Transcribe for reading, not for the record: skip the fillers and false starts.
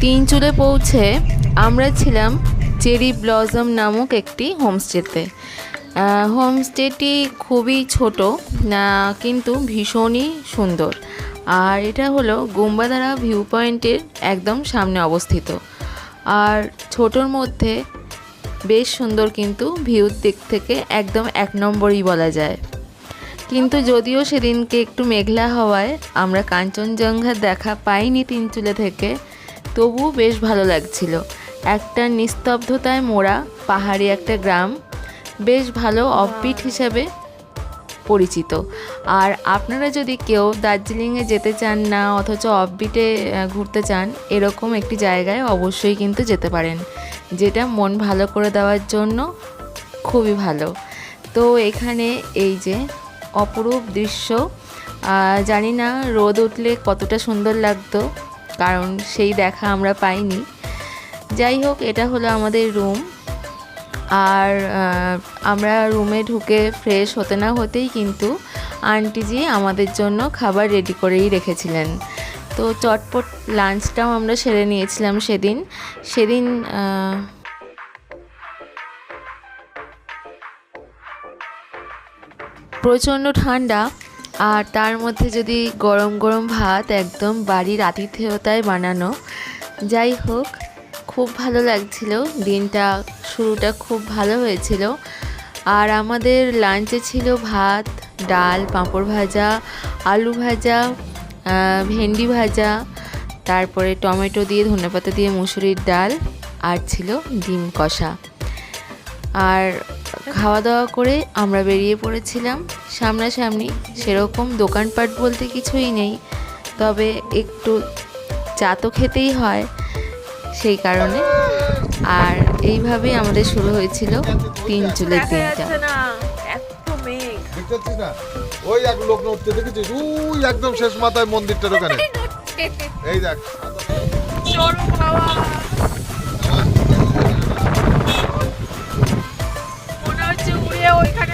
তিনচুলে পৌঁছে আমরা ছিলাম চেরি ব্লসম নামক একটি হোমস্টেতে। হোমস্টেটি খুবই ছোট কিন্তু ভীষণই সুন্দর। আর এটা হলো গোম্বাধারা ভিউ পয়েন্টের একদম সামনে অবস্থিত। আর ছোটোর মধ্যে বেশ সুন্দর, কিন্তু ভিউর দিক থেকে একদম এক নম্বরই বলা যায়। কিন্তু যদিও সেদিনকে একটু মেঘলা হওয়ায় আমরা কাঞ্চনজঙ্ঘা দেখা পাইনি তিনচুলে থেকে, তবুও বেশ ভালো লাগছিল। একটা নিস্তব্ধতায় মোড়া পাহাড়ি একটা গ্রাম, বেশ ভালো অফবিট হিসাবে পরিচিত। আর আপনারা যদি কেউ দার্জিলিংয়ে যেতে চান না, অথচ অফবিটে ঘুরতে চান, এরকম একটি জায়গায় অবশ্যই কিন্তু যেতে পারেন, যেটা মন ভালো করে দেওয়ার জন্য খুবই ভালো। তো এখানে এই যে অপরূপ দৃশ্য, জানি না রোদ উঠলে কতটা সুন্দর লাগতো, কারণ সেই দেখা আমরা পাইনি। যাই হোক, এটা হলো আমাদের রুম। আর আমরা রুমে ঢুকে ফ্রেশ হতে না হতেই কিন্তু আন্টিজি আমাদের জন্য খাবার রেডি করেই রেখেছিলেন। তো চটপট লাঞ্চটাও আমরা সেরে নিয়েছিলাম সেদিন প্রচণ্ড ঠান্ডা, আর তার মধ্যে যদি গরম গরম ভাত, একদম বাড়ির আতিথেয়তায় বানানো। যাই হোক, খুব ভালো লাগছিল, দিনটা শুরুটা খুব ভালো হয়েছিল। আর আমাদের লাঞ্চে ছিল ভাত, ডাল, পাঁপড় ভাজা, আলু ভাজা, ভেন্ডি ভাজা, তারপরে টমেটো দিয়ে, ধনেপাতা দিয়ে মুসুরির ডাল, আর ছিল ডিম কষা। আর খাওয়া দাওয়া করে আমরা বেরিয়ে পড়েছিলাম। সামনাসামনি সেরকম দোকানপাট বলতে কিছুই নেই, তবে একটু চা তো খেতেই হয়, সেই কারণে। আর এইভাবেই আমাদের শুরু হয়েছিল তিনচুলের দিনটা। ওই এক লোক নড়তে দেখেছিস, ওই একদম শেষ মাথায় মন্দিরটার ওখানে, এই দেখ। মনে হচ্ছে উড়ে ওইখানে